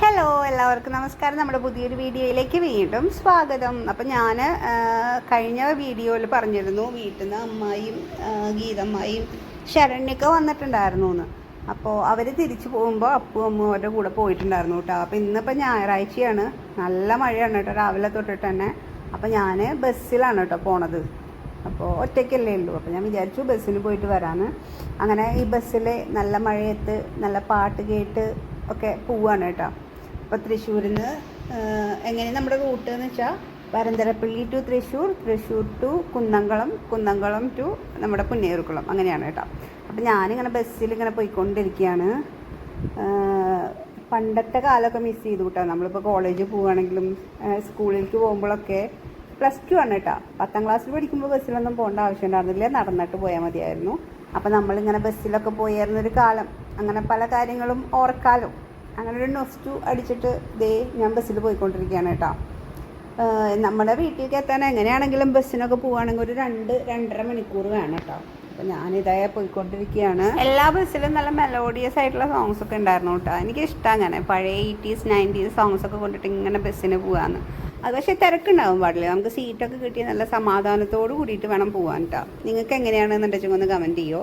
Hello, എല്ലാവർക്കും നമസ്കാരം. നമ്മുടെ പുതിയൊരു വീഡിയോയിലേക്ക് വീണ്ടും സ്വാഗതം. അപ്പം ഞാൻ കഴിഞ്ഞ വീഡിയോയിൽ പറഞ്ഞിരുന്നു വീട്ടിൽ നിന്ന് അമ്മായിയും ഗീതമ്മായിയും ശരണ്യൊക്കെ വന്നിട്ടുണ്ടായിരുന്നു എന്ന്. അപ്പോൾ അവർ തിരിച്ചു പോകുമ്പോൾ അപ്പു അമ്മ അവരുടെ കൂടെ പോയിട്ടുണ്ടായിരുന്നു കേട്ടോ. അപ്പോൾ ഇന്നിപ്പോൾ ഞായറാഴ്ചയാണ്, നല്ല മഴയാണ് കേട്ടോ രാവിലെ തൊട്ടിട്ട് തന്നെ. അപ്പോൾ ഞാൻ ബസ്സിലാണ് കേട്ടോ പോണത്. അപ്പോൾ ഒറ്റയ്ക്കല്ലേ ഉള്ളൂ. അപ്പോൾ ഞാൻ വിചാരിച്ചു ബസ്സിന് പോയിട്ട് വരാമെന്ന്. അങ്ങനെ ഈ ബസ്സിൽ നല്ല മഴയത്ത് നല്ല പാട്ട് കേട്ട് ഒക്കെ പോവാണ് കേട്ടോ. അപ്പോൾ തൃശ്ശൂരിൽ നിന്ന് എങ്ങനെ നമ്മുടെ റൂട്ട് എന്ന് വെച്ചാൽ Varandarappilly to Thrissur, Thrissur to Kunnamkulam, Kunnamkulam to നമ്മുടെ പുന്നയൂർക്കുളം, അങ്ങനെയാണ് കേട്ടോ. അപ്പോൾ ഞാനിങ്ങനെ ബസ്സിൽ ഇങ്ങനെ പോയിക്കൊണ്ടിരിക്കുകയാണ്. പണ്ടത്തെ കാലമൊക്കെ മിസ് ചെയ്തു കേട്ടോ. നമ്മളിപ്പോൾ കോളേജിൽ പോവുകയാണെങ്കിലും സ്കൂളിലേക്ക് പോകുമ്പോഴൊക്കെ +2 ആണ് കേട്ടോ. 10ാം ക്ലാസ്സിൽ പഠിക്കുമ്പോൾ ബസ്സിലൊന്നും പോകേണ്ട ആവശ്യം ഉണ്ടായിരുന്നില്ല, നടന്നിട്ട് പോയാൽ മതിയായിരുന്നു. അപ്പോൾ നമ്മളിങ്ങനെ ബസ്സിലൊക്കെ പോയായിരുന്നൊരു കാലം, അങ്ങനെ പല കാര്യങ്ങളും ഓർക്കാലോ. അങ്ങനെ ഒരു നൊസ്റ്റു അടിച്ചിട്ട് ഞാൻ ബസ്സിൽ പോയിക്കൊണ്ടിരിക്കുകയാണ് കേട്ടോ. നമ്മുടെ വീട്ടിലേക്ക് എത്താൻ എങ്ങനെയാണെങ്കിലും ബസ്സിനൊക്കെ പോവുകയാണെങ്കിൽ ഒരു 2-2.5 മണിക്കൂർ വേണം കേട്ടോ. അപ്പോൾ ഞാനിതായി പോയിക്കൊണ്ടിരിക്കുകയാണ്. എല്ലാ ബസ്സിലും നല്ല മെലോഡിയസ് ആയിട്ടുള്ള സോങ്സൊക്കെ ഉണ്ടായിരുന്നു കേട്ടോ. എനിക്കിഷ്ടം അങ്ങനെ പഴയ 80s 90s സോങ്സൊക്കെ കൊണ്ടിട്ട് ഇങ്ങനെ ബസ്സിന് പോകാമെന്ന്. അത് പക്ഷേ തിരക്കുണ്ടാവും പാടില്ല. നമുക്ക് സീറ്റൊക്കെ കിട്ടിയ നല്ല സമാധാനത്തോട് കൂടിയിട്ട് വേണം പോകാൻ കേട്ടോ. നിങ്ങൾക്ക് എങ്ങനെയാണെന്നുണ്ടെങ്കിൽ ഒന്ന് കമൻറ്റ് ചെയ്യോ.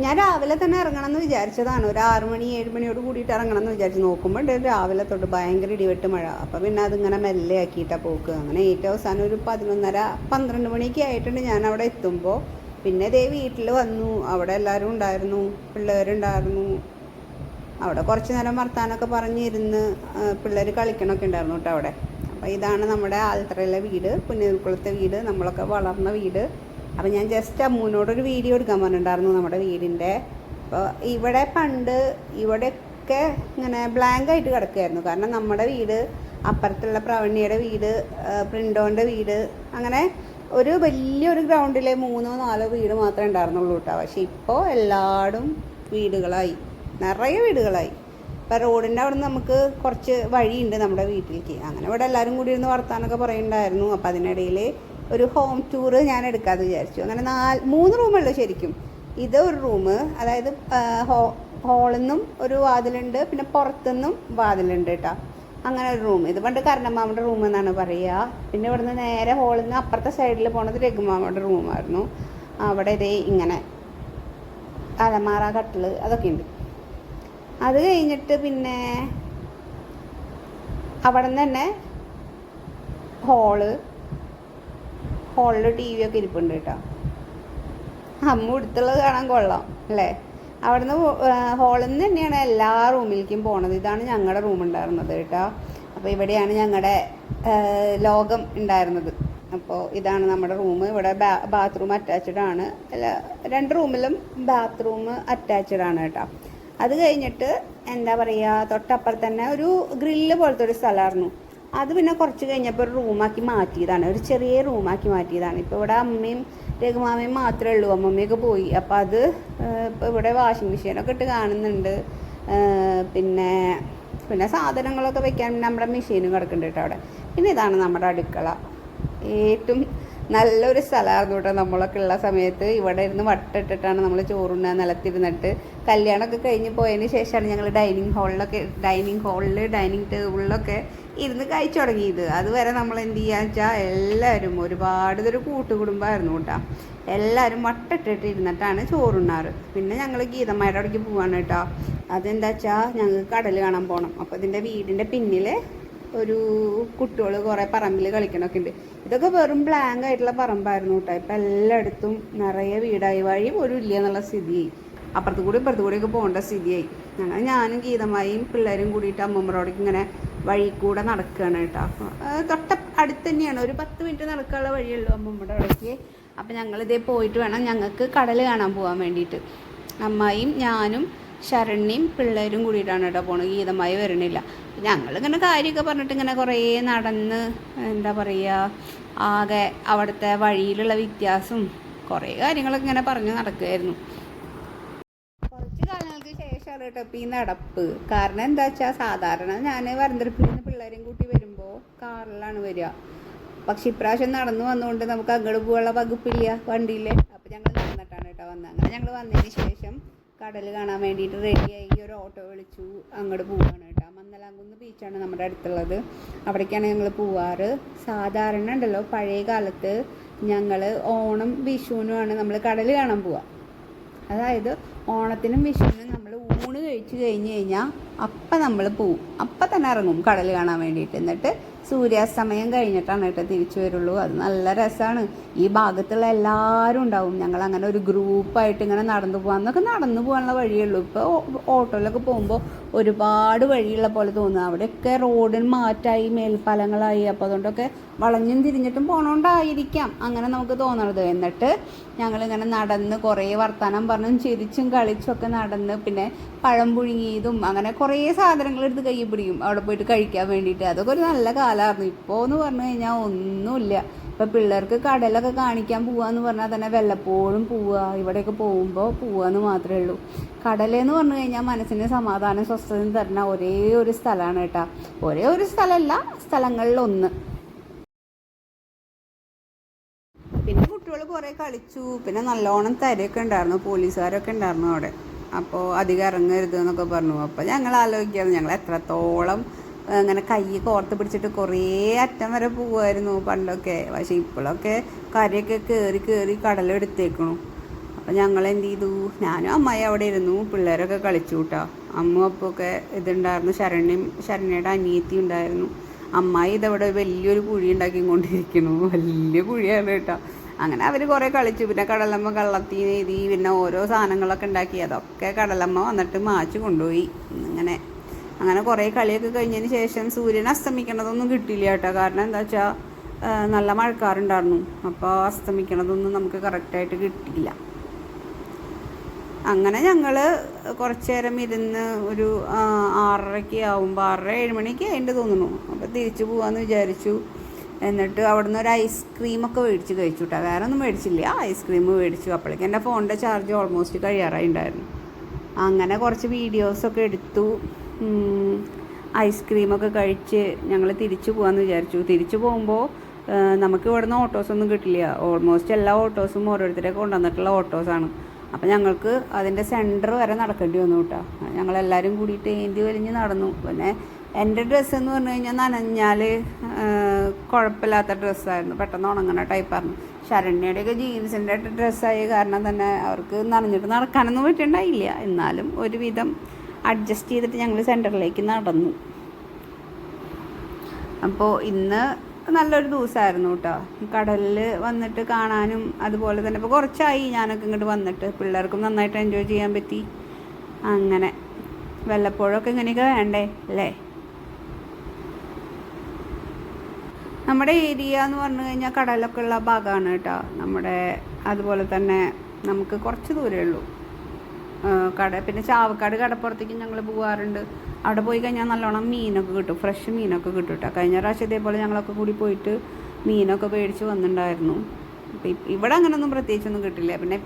ഞാൻ രാവിലെ തന്നെ ഇറങ്ങണം എന്ന് വിചാരിച്ചതാണ്. ഒരു 6 മണി 7 മണിയോട് കൂടിയിട്ട് ഇറങ്ങണം എന്ന് വിചാരിച്ച് നോക്കുമ്പോൾ രാവിലെ തൊട്ട് ഭയങ്കര ഇടിവെട്ട് മഴ. അപ്പോൾ പിന്നെ അതിങ്ങനെ മെല്ലെ ആക്കിയിട്ടാണ് പോക്ക്. അങ്ങനെ ഏറ്റവും അവസാനം ഒരു 11:30-12 മണിയൊക്കെ ആയിട്ടുണ്ട് ഞാൻ അവിടെ എത്തുമ്പോൾ. പിന്നെ വീട്ടിൽ വന്നു. അവിടെ എല്ലാവരും ഉണ്ടായിരുന്നു, പിള്ളേരുണ്ടായിരുന്നു. അവിടെ കുറച്ച് നേരം വർത്താനമൊക്കെ പറഞ്ഞിരുന്ന് പിള്ളേർ കളിക്കണമൊക്കെ ഉണ്ടായിരുന്നു കേട്ടോ അവിടെ. അപ്പോൾ ഇതാണ് നമ്മുടെ ആൽത്തറയിലെ വീട്, പുന്നയൂർക്കുളത്തെ വീട്, നമ്മളൊക്കെ വളർന്ന വീട്. അപ്പോൾ ഞാൻ ജസ്റ്റ് അമ്മൂനോടൊരു വീഡിയോ എടുക്കാൻ പറഞ്ഞിട്ടുണ്ടായിരുന്നു നമ്മുടെ വീടിൻ്റെ. അപ്പോൾ ഇവിടെ പണ്ട് ഇവിടെയൊക്കെ ഇങ്ങനെ ബ്ലാങ്കായിട്ട് കിടക്കുമായിരുന്നു. കാരണം നമ്മുടെ വീട്, അപ്പുറത്തുള്ള പ്രവണ്യയുടെ വീട്, പ്രിൻഡോൻ്റെ വീട്, അങ്ങനെ ഒരു വലിയൊരു ഗ്രൗണ്ടിൽ 3-4 വീട് മാത്രമേ ഉണ്ടായിരുന്നുള്ളൂ കേട്ടോ. പക്ഷേ ഇപ്പോൾ എല്ലായിടും വീടുകളായി, നിറയെ വീടുകളായി. ഇപ്പോൾ റോഡിൻ്റെ അവിടെ നിന്ന് നമുക്ക് കുറച്ച് വഴിയുണ്ട് നമ്മുടെ വീട്ടിലേക്ക്. അങ്ങനെ ഇവിടെ എല്ലാവരും കൂടി ഇരുന്ന് വർത്താനൊക്കെ പറയുന്നുണ്ടായിരുന്നു. അപ്പോൾ അതിനിടയിൽ ഒരു ഹോം ടൂറ് ഞാൻ എടുക്കാമെന്ന് വിചാരിച്ചു. അങ്ങനെ 3 റൂമുള്ളൂ ശരിക്കും. ഇത് ഒരു റൂം, അതായത് ഹോളിൽ നിന്നും ഒരു വാതിലുണ്ട്, പിന്നെ പുറത്തുനിന്നും വാതിലുണ്ട് കേട്ടോ. അങ്ങനെ ഒരു റൂം. ഇത് പണ്ട് കരണമാമയുടെ റൂം എന്നാണ് പറയുക. പിന്നെ ഇവിടുന്ന് നേരെ ഹോളിൽ നിന്ന് അപ്പുറത്തെ സൈഡിൽ പോണത് രഘുമാമയുടെ റൂമായിരുന്നു. അവിടെ ഇങ്ങനെ അലമാറ, കട്ടിൽ, അതൊക്കെ ഉണ്ട്. അത് കഴിഞ്ഞിട്ട് പിന്നെ അവിടെ നിന്ന് തന്നെ ഹോളിൽ TV ഒക്കെ ഇരിപ്പുണ്ട് കേട്ടോ. അമ്മ എടുത്തുള്ളത് കാണാൻ കൊള്ളാം അല്ലേ. അവിടെ നിന്ന് ഹോളിൽ നിന്ന് തന്നെയാണ് എല്ലാ റൂമിലേക്കും പോണത്. ഇതാണ് ഞങ്ങളുടെ റൂം ഉണ്ടായിരുന്നത് കേട്ടോ. അപ്പോൾ ഇവിടെയാണ് ഞങ്ങളുടെ ലോകം ഉണ്ടായിരുന്നത്. അപ്പോൾ ഇതാണ് നമ്മുടെ റൂം. ഇവിടെ ബാത്റൂം അറ്റാച്ച്ഡ് ആണ്. 2 റൂമിലും ബാത്റൂം അറ്റാച്ച്ഡ് ആണ് കേട്ടോ. അത് കഴിഞ്ഞിട്ട് എന്താ പറയുക, തൊട്ടപ്പുറത്ത് തന്നെ ഒരു ഗ്രില്ല് പോലത്തെ ഒരു സ്ഥലമായിരുന്നു. അത് പിന്നെ കുറച്ച് കഴിഞ്ഞപ്പോൾ ഒരു റൂമാക്കി മാറ്റിയതാണ്, ഒരു ചെറിയ റൂമാക്കി മാറ്റിയതാണ്. ഇപ്പോൾ ഇവിടെ അമ്മയും രഘുമാമയും മാത്രമേ ഉള്ളൂ, അമ്മമ്മയൊക്കെ പോയി. അപ്പോൾ അത് ഇപ്പോൾ ഇവിടെ വാഷിംഗ് മെഷീനൊക്കെ ഇട്ട് കാണുന്നുണ്ട്. പിന്നെ സാധനങ്ങളൊക്കെ വെക്കാൻ നമ്മുടെ മെഷീനും കിടക്കുന്നുണ്ട് കേട്ടോ അവിടെ. പിന്നെ ഇതാണ് നമ്മുടെ അടുക്കള. ഏറ്റവും നല്ലൊരു സ്ഥലമായിരുന്നു കേട്ടോ. നമ്മളൊക്കെ ഉള്ള സമയത്ത് ഇവിടെ ഇരുന്ന് വട്ടിട്ടിട്ടാണ് നമ്മൾ ചോറുണ്ണാൻ നിലത്തിരുന്നിട്ട്. കല്യാണമൊക്കെ കഴിഞ്ഞ് പോയതിന് ശേഷമാണ് ഞങ്ങൾ ഡൈനിങ് ടേബിളിലൊക്കെ ഇരുന്ന് കഴിച്ചു തുടങ്ങിയത്. അതുവരെ നമ്മൾ എന്ത് ചെയ്യാന്ന് വെച്ചാൽ എല്ലാവരും ഒരുപാട് കൂട്ടുകുടുംബമായിരുന്നു കേട്ടോ. എല്ലാവരും വട്ടിട്ടിട്ട് ഇരുന്നിട്ടാണ് ചോറുണ്ണാറ്. പിന്നെ ഞങ്ങൾ ഗീതമ്മയുടെ അവിടേക്ക് പോവാണ് കേട്ടോ. അതെന്താ വെച്ചാൽ ഞങ്ങൾക്ക് കടൽ കാണാൻ പോകണം. അപ്പോൾ ഇതിൻ്റെ വീടിൻ്റെ പിന്നിൽ ഒരു കുട്ടികൾ കുറേ പറമ്പിൽ കളിക്കണമൊക്കെ ഉണ്ട്. ഇതൊക്കെ വെറും ബ്ലാങ്ക് ആയിട്ടുള്ള പറമ്പായിരുന്നു കേട്ടോ. ഇപ്പം എല്ലായിടത്തും നിറയെ വീടായി, വഴിയും ഒരു ഇല്ല എന്നുള്ള സ്ഥിതിയായി. അപ്പുറത്ത് കൂടി ഇപ്പുറത്ത് കൂടിയൊക്കെ പോകേണ്ട സ്ഥിതിയായി. അങ്ങനെ ഞാനും ഗീതമായും പിള്ളേരും കൂടിയിട്ട് അമ്മമ്മറോടേക്ക് ഇങ്ങനെ വഴി കൂടെ നടക്കുകയാണ് കേട്ടോ. അടുത്ത് തന്നെയാണ്, ഒരു 10 മിനിറ്റ് നടക്കാനുള്ള വഴിയുള്ളൂ അമ്മമ്മയുടെ അവിടേക്ക്. അപ്പം ഞങ്ങളിതേ പോയിട്ട് വേണം ഞങ്ങൾക്ക് കടൽ കാണാൻ പോകാൻ വേണ്ടിയിട്ട്. അമ്മായിയും ഞാനും ശരണ്യയും പിള്ളേരും കൂടിയിട്ടാണ് കേട്ടോ പോണത്. ഗീതമായി വരണില്ല. ഞങ്ങളിങ്ങനെ കാര്യമൊക്കെ പറഞ്ഞിട്ട് ഇങ്ങനെ കുറേ നടന്ന് എന്താ പറയുക, ആകെ അവിടുത്തെ വഴിയിലുള്ള വ്യത്യാസം കുറേ കാര്യങ്ങളൊക്കെ ഇങ്ങനെ പറഞ്ഞ് നടക്കുമായിരുന്നു. കുറച്ച് കാലങ്ങൾക്ക് ശേഷമാണ് കേട്ടോ ഇപ്പോൾ ഈ നടപ്പ്. കാരണം എന്താ വെച്ചാൽ സാധാരണ ഞാൻ വരന്തരപ്പിൽ നിന്ന് പിള്ളേരെയും കൂട്ടി വരുമ്പോൾ കാറിലാണ് വരിക. പക്ഷെ ഇപ്രാവശ്യം നടന്നു വന്നുകൊണ്ട് നമുക്ക് അങ്ങോട്ട് പോകാനുള്ള വകുപ്പില്ല വണ്ടിയിൽ. അപ്പോൾ ഞങ്ങൾ നടന്നിട്ടാണ് കേട്ടോ വന്നത്. അങ്ങനെ ഞങ്ങൾ വന്നതിന് ശേഷം കടൽ കാണാൻ വേണ്ടിയിട്ട് റെഡിയായി. ഒരു ഓട്ടോ വിളിച്ചു അങ്ങോട്ട് പോവുകയാണ് കേട്ടോ. മന്നലാംകുന്ന് ബീച്ചാണ് നമ്മുടെ അടുത്തുള്ളത്, അവിടേക്കാണ് ഞങ്ങൾ പോവാറ്. സാധാരണ ഉണ്ടല്ലോ പഴയ കാലത്ത് ഞങ്ങൾ ഓണം വിഷുവിനുമാണ് നമ്മൾ കടൽ കാണാൻ പോവുക. അതായത് ഓണത്തിനും വിഷുവിനും നമ്മൾ ഊണ് കഴിച്ച് കഴിഞ്ഞ് കഴിഞ്ഞാൽ അപ്പം നമ്മൾ പോവും, അപ്പം തന്നെ ഇറങ്ങും കടൽ കാണാൻ വേണ്ടിയിട്ട്. എന്നിട്ട് സൂര്യാസ്തമയം കഴിഞ്ഞിട്ടാണ് കേട്ടോ തിരിച്ചു വരുള്ളൂ. അത് നല്ല രസമാണ്. ഈ ഭാഗത്തുള്ള എല്ലാവരും ഉണ്ടാവും. ഞങ്ങളങ്ങനെ ഒരു ഗ്രൂപ്പായിട്ട് ഇങ്ങനെ നടന്നു പോകാമെന്നൊക്കെ നടന്നു പോകാനുള്ള വഴിയുള്ളൂ. ഇപ്പോൾ ഓട്ടോയിലൊക്കെ പോകുമ്പോൾ ഒരുപാട് വഴിയുള്ള പോലെ തോന്നുക. അവിടെയൊക്കെ റോഡിന് മാറ്റായി, മേൽപ്പാലങ്ങളായി. അപ്പോൾ അതുകൊണ്ടൊക്കെ വളഞ്ഞും തിരിഞ്ഞിട്ടും പോകണോണ്ടായിരിക്കാം അങ്ങനെ നമുക്ക് തോന്നണത്. എന്നിട്ട് ഞങ്ങളിങ്ങനെ നടന്ന് കുറേ വർത്തമാനം പറഞ്ഞും ചിരിച്ചും കളിച്ചൊക്കെ നടന്ന്, പിന്നെ പഴം പുഴുങ്ങിയതും അങ്ങനെ കുറേ സാധനങ്ങൾ എടുത്ത് കയ്യിൽ പിടിക്കും അവിടെ പോയിട്ട് കഴിക്കാൻ വേണ്ടിയിട്ട്. അതൊക്കെ ഒരു നല്ല കാലമായിരുന്നു. ഇപ്പോൾ എന്ന് പറഞ്ഞു കഴിഞ്ഞാൽ ഒന്നുമില്ല. ഇപ്പോൾ പിള്ളേർക്ക് കടലൊക്കെ കാണിക്കാൻ പോവാന്ന് പറഞ്ഞാൽ തന്നെ വല്ലപ്പോഴും പോവുക, ഇവിടെയൊക്കെ പോകുമ്പോൾ പോവാന്ന് മാത്രമേ ഉള്ളൂ. കടലെന്ന് പറഞ്ഞു കഴിഞ്ഞാൽ മനസ്സിന് സമാധാനം സ്വസ്ഥതയും തരുന്ന ഒരേ ഒരു സ്ഥലമാണ് കേട്ടോ. ഒരേ ഒരു സ്ഥലമല്ല, സ്ഥലങ്ങളിലൊന്ന്. പിന്നെ കുട്ടികൾ കുറേ കളിച്ചു. പിന്നെ നല്ലോണം തരയൊക്കെ ഉണ്ടായിരുന്നു, പോലീസുകാരൊക്കെ ഉണ്ടായിരുന്നു അവിടെ. അപ്പോൾ അധികം ഇറങ്ങരുത് എന്നൊക്കെ പറഞ്ഞു. അപ്പോൾ ഞങ്ങൾ ആലോചിക്കായിരുന്നു ഞങ്ങൾ എത്രത്തോളം അങ്ങനെ കൈ കോർത്ത് പിടിച്ചിട്ട് കുറേ അറ്റം വരെ പോവുമായിരുന്നു പണ്ടൊക്കെ. പക്ഷേ ഇപ്പോഴൊക്കെ കരയൊക്കെ കയറി കടലെടുത്തേക്കണു. അപ്പോൾ ഞങ്ങൾ എന്ത് ചെയ്തു, ഞാനും അമ്മായി അവിടെ ഇരുന്നു, പിള്ളേരൊക്കെ കളിച്ചു കൂട്ടാ. അമ്മ അപ്പൊക്കെ ഇതുണ്ടായിരുന്നു, ശരണ്യയുടെ അനിയത്തി ഉണ്ടായിരുന്നു. അമ്മായി ഇതവിടെ വലിയൊരു കുഴി ഉണ്ടാക്കിക്കൊണ്ടിരിക്കുന്നു, വലിയ കുഴിയാണ് കേട്ടോ. അങ്ങനെ അവർ കുറേ കളിച്ചു. പിന്നെ കടലമ്മ കള്ളത്തി എഴുതി, പിന്നെ ഓരോ സാധനങ്ങളൊക്കെ ഉണ്ടാക്കി. അതൊക്കെ കടലമ്മ വന്നിട്ട് മാച്ച് കൊണ്ടുപോയി. അങ്ങനെ കുറേ കളിയൊക്കെ കഴിഞ്ഞതിന് ശേഷം സൂര്യൻ അസ്തമിക്കണതൊന്നും കിട്ടിയില്ല കേട്ടോ. കാരണം എന്താ വെച്ചാൽ നല്ല മഴക്കാറുണ്ടായിരുന്നു. അപ്പോൾ അസ്തമിക്കണതൊന്നും നമുക്ക് കറക്റ്റായിട്ട് കിട്ടിയില്ല. അങ്ങനെ ഞങ്ങൾ കുറച്ച് നേരം ഇരുന്ന് ഒരു 6:30 ആവുമ്പോൾ 6-7 മണിക്ക് അതിൻ്റെ തോന്നുന്നു. അപ്പോൾ തിരിച്ചു പോകാമെന്ന് വിചാരിച്ചു. എന്നിട്ട് അവിടുന്ന് ഒരു ഐസ്ക്രീമൊക്കെ മേടിച്ച് കഴിച്ചു കേട്ടോ. വേറെ ഒന്നും മേടിച്ചില്ല, ഐസ്ക്രീം മേടിച്ചു. അപ്പോഴേക്കും എൻ്റെ ഫോണിൻ്റെ ചാർജ് ഓൾമോസ്റ്റ് കഴിയാറായി ഉണ്ടായിരുന്നു. അങ്ങനെ കുറച്ച് വീഡിയോസൊക്കെ എടുത്തു. ഐസ്ക്രീമൊക്കെ കഴിച്ച് ഞങ്ങൾ തിരിച്ചു പോകാമെന്ന് വിചാരിച്ചു. തിരിച്ചു പോകുമ്പോൾ നമുക്ക് ഇവിടുന്ന് ഓട്ടോസൊന്നും കിട്ടില്ല. ഓൾമോസ്റ്റ് എല്ലാ ഓട്ടോസും ഓരോരുത്തരെ കൊണ്ടുവന്നിട്ടുള്ള ഓട്ടോസാണ്. അപ്പം ഞങ്ങൾക്ക് അതിൻ്റെ സെൻറ്റർ വരെ നടക്കേണ്ടി വന്നു കേട്ടോ. ഞങ്ങളെല്ലാവരും കൂടിയിട്ട് ഏന്തി വലിഞ്ഞ് നടന്നു. പിന്നെ എൻ്റെ ഡ്രസ്സ് എന്ന് പറഞ്ഞു കഴിഞ്ഞാൽ നനഞ്ഞാൽ കുഴപ്പമില്ലാത്ത ഡ്രസ്സായിരുന്നു, പെട്ടെന്ന് ഉണങ്ങുന്ന ടൈപ്പായിരുന്നു. ശരണ്യയുടെയൊക്കെ ജീൻസിൻ്റെ ഡ്രസ്സായ കാരണം തന്നെ അവർക്ക് നനഞ്ഞിട്ട് നടക്കാനൊന്നും പറ്റുന്നുണ്ടായില്ല. എന്നാലും ഒരുവിധം അഡ്ജസ്റ്റ് ചെയ്തിട്ട് ഞങ്ങൾ സെൻറ്ററിലേക്ക് നടന്നു. അപ്പോൾ ഇന്ന് നല്ലൊരു ദിവസമായിരുന്നു കേട്ടോ. കടലിൽ വന്നിട്ട് കാണാനും അതുപോലെ തന്നെ ഇപ്പോൾ കുറച്ചായി ഞാനൊക്കെ ഇങ്ങോട്ട് വന്നിട്ട്. പിള്ളേർക്കും നന്നായിട്ട് എൻജോയ് ചെയ്യാൻ പറ്റി. അങ്ങനെ വല്ലപ്പോഴൊക്കെ ഇങ്ങനെയൊക്കെ വേണ്ടേ അല്ലേ. നമ്മുടെ ഏരിയ എന്ന് പറഞ്ഞു കഴിഞ്ഞാൽ കടലൊക്കെ ഉള്ള ഭാഗമാണ് കേട്ടോ നമ്മുടെ. അതുപോലെ തന്നെ നമുക്ക് കുറച്ച് ദൂരമേ ഉള്ളൂ പിന്നെ ചാവക്കാട് കടപ്പുറത്തേക്ക് ഞങ്ങൾ പോകാറുണ്ട്. അവിടെ പോയി കഴിഞ്ഞാൽ നല്ലോണം മീനൊക്കെ കിട്ടും, ഫ്രഷ് മീനൊക്കെ കിട്ടും കേട്ടോ. കഴിഞ്ഞ പ്രാവശ്യം ഇതേപോലെ ഞങ്ങളൊക്കെ കൂടി പോയിട്ട് മീനൊക്കെ മേടിച്ച് വന്നിട്ടുണ്ടായിരുന്നു. അപ്പോൾ ഇവിടെ അങ്ങനെയൊന്നും പ്രത്യേകിച്ചൊന്നും കിട്ടില്ല. പിന്നെ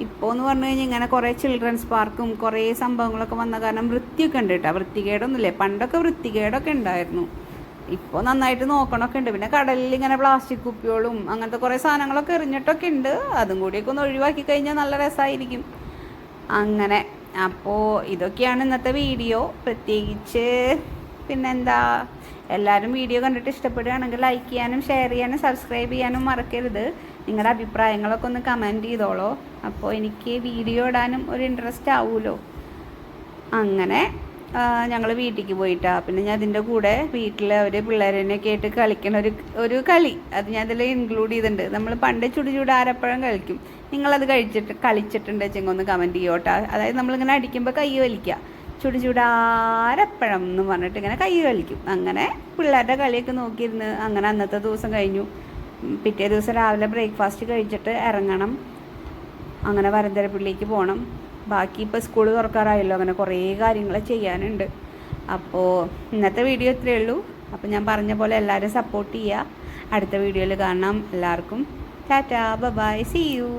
ഇപ്പോൾ എന്ന് പറഞ്ഞു കഴിഞ്ഞാൽ ഇങ്ങനെ കുറേ ചിൽഡ്രൻസ് പാർക്കും കുറേ സംഭവങ്ങളൊക്കെ വന്ന കാരണം വൃത്തിയൊക്കെ ഉണ്ട് കേട്ടോ. വൃത്തികേടൊന്നുമില്ലേ, പണ്ടൊക്കെ വൃത്തികേടൊക്കെ ഉണ്ടായിരുന്നു. ഇപ്പോൾ നന്നായിട്ട് നോക്കണമൊക്കെ ഉണ്ട്. പിന്നെ കടലിൽ ഇങ്ങനെ പ്ലാസ്റ്റിക് കുപ്പികളും അങ്ങനത്തെ കുറേ സാധനങ്ങളൊക്കെ എറിഞ്ഞിട്ടൊക്കെ ഉണ്ട്. അതും കൂടിയൊക്കെ ഒന്ന് ഒഴിവാക്കി കഴിഞ്ഞാൽ നല്ല രസമായിരിക്കും. അങ്ങനെ അപ്പോൾ ഇതൊക്കെയാണ് ഇന്നത്തെ വീഡിയോ. പ്രത്യേകിച്ച് പിന്നെന്താ, എല്ലാവരും വീഡിയോ കണ്ടിട്ട് ഇഷ്ടപ്പെടുകയാണെങ്കിൽ ലൈക്ക് ചെയ്യാനും ഷെയർ ചെയ്യാനും സബ്സ്ക്രൈബ് ചെയ്യാനും മറക്കരുത്. നിങ്ങളുടെ അഭിപ്രായങ്ങളൊക്കെ ഒന്ന് കമൻറ്റ് ചെയ്തോളൂ. അപ്പോൾ എനിക്ക് വീഡിയോ ഇടാനും ഒരു ഇൻട്രസ്റ്റ് ആവുമല്ലോ. അങ്ങനെ ഞങ്ങൾ വീട്ടിലേക്ക് പോയിട്ടാണ്. പിന്നെ ഞാൻ അതിൻ്റെ കൂടെ വീട്ടിൽ അവർ പിള്ളേരെന്നൊക്കെ ആയിട്ട് കളിക്കണ ഒരു കളി അത് ഞാൻ അതിൽ ഇൻക്ലൂഡ് ചെയ്തിട്ടുണ്ട്. നമ്മൾ പണ്ട് ചുടുചൂട് ആരപ്പഴം കളിക്കും. നിങ്ങളത് കളിച്ചിട്ടുണ്ട് വെച്ചെങ്കിൽ ഒന്ന് കമൻറ്റ് ചെയ്യോട്ടോ. അതായത് നമ്മളിങ്ങനെ അടിക്കുമ്പോൾ കൈ വലിക്കുക, ചുടുചൂടാരപ്പഴം എന്ന് പറഞ്ഞിട്ട് ഇങ്ങനെ കൈ വലിക്കും. അങ്ങനെ പിള്ളേരുടെ കളിയൊക്കെ നോക്കിയിരുന്ന് അങ്ങനെ അന്നത്തെ ദിവസം കഴിഞ്ഞു. പിറ്റേ ദിവസം രാവിലെ ബ്രേക്ക്ഫാസ്റ്റ് കഴിച്ചിട്ട് ഇറങ്ങണം. അങ്ങനെ വരന്തരപ്പള്ളിക്ക് പോകണം. ബാക്കി ഇപ്പോൾ സ്കൂൾ തുറക്കാറായല്ലോ, അങ്ങനെ കുറേ കാര്യങ്ങൾ ചെയ്യാനുണ്ട്. അപ്പോൾ ഇന്നത്തെ വീഡിയോ ഇത്രയേ ഉള്ളൂ. അപ്പോൾ ഞാൻ പറഞ്ഞ പോലെ എല്ലാവരും സപ്പോർട്ട് ചെയ്യുക. അടുത്ത വീഡിയോയിൽ കാണാം. എല്ലാവർക്കും ടാറ്റാ, ബൈ, സീ യു.